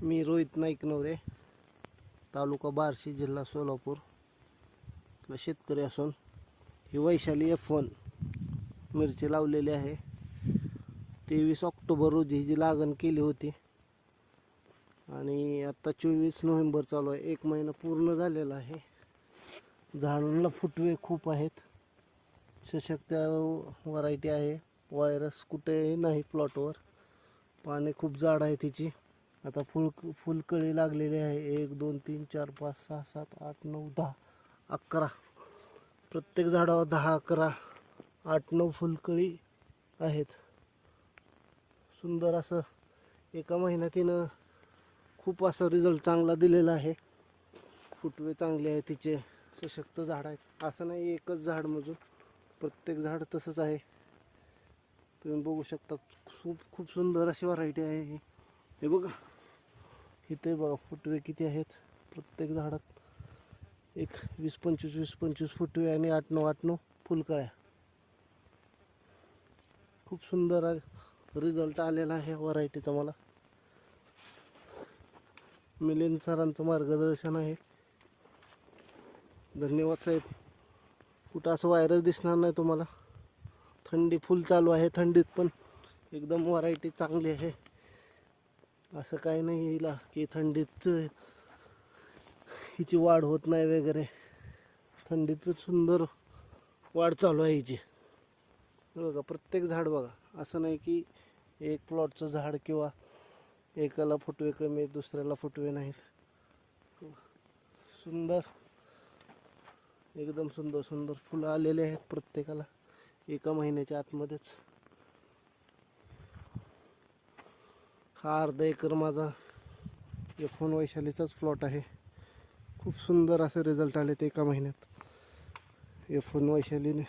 मी रोहित नाईक नवरे, तालुका बार्शी, जिल्हा सोलापूर ला शेतकरी असून ही वैशाली F1 मिरची लावलेली आहे. 23 ऑक्टोबर रोजी जी लागण केली होती आणि आता 24 नोव्हेंबर चालू आहे. 1 महिना पूर्ण झालेला आहे. झाडांना फुटवे खूप आहेत. सशक्त व्हरायटी आहे. व्हायरस कुठेही नाही प्लॉटवर. पाने खूप जाड आहे तिची. आता फुलकळी लागलेली आहे. 1 2 3 4 5 6 7 8 9 10 11. प्रत्येक झाडावर 10 11 8 9 फुलकळी आहेत. सुंदर असं एका महिन्यातीनं खूप असा रिझल्ट चांगला दिलेला आहे. फुटवे चांगले आहे तिचे. सशक्त झाड आहेत. असं नाही एकच झाड मजून प्रत्येक झाड तसंच आहे. तुम्ही बघू शकता. खूप सुंदर अशी व्हरायटी आहे. हे बघा इथे बघा फुटवे किती आहेत. प्रत्येक झाडात एक 20-25 फुटवे आणि 8-9 फुलकळ्या. खूप सुंदर रिझल्ट आलेला आहे व्हरायटीचा. मला मिलिंद सरांचं मार्गदर्शन आहे. धन्यवाद साहेब. कुठं असं व्हायरस दिसणार नाही तुम्हाला. थंडी फुल चालू आहे. थंडीत पण एकदम व्हरायटी चांगली आहे. असं काही नाही हिला की थंडीत हिची वाढ होत नाही वगैरे. थंडीत पण सुंदर वाढ चालू आहे हिची. बघा प्रत्येक झाड बघा. असं नाही की एक प्लॉटचं झाड किंवा एकाला फुटवे कमी दुसऱ्याला फुटवे नाहीत. सुंदर एकदम सुंदर फुलं आलेले आहेत प्रत्येकाला एका महिन्याच्या आतमध्येच. हा अर्धा एकर माझा F1 वैशालीचाच प्लॉट आहे. खूप सुंदर असे रिझल्ट आलेत एका महिन्यात F1 वैशालीने.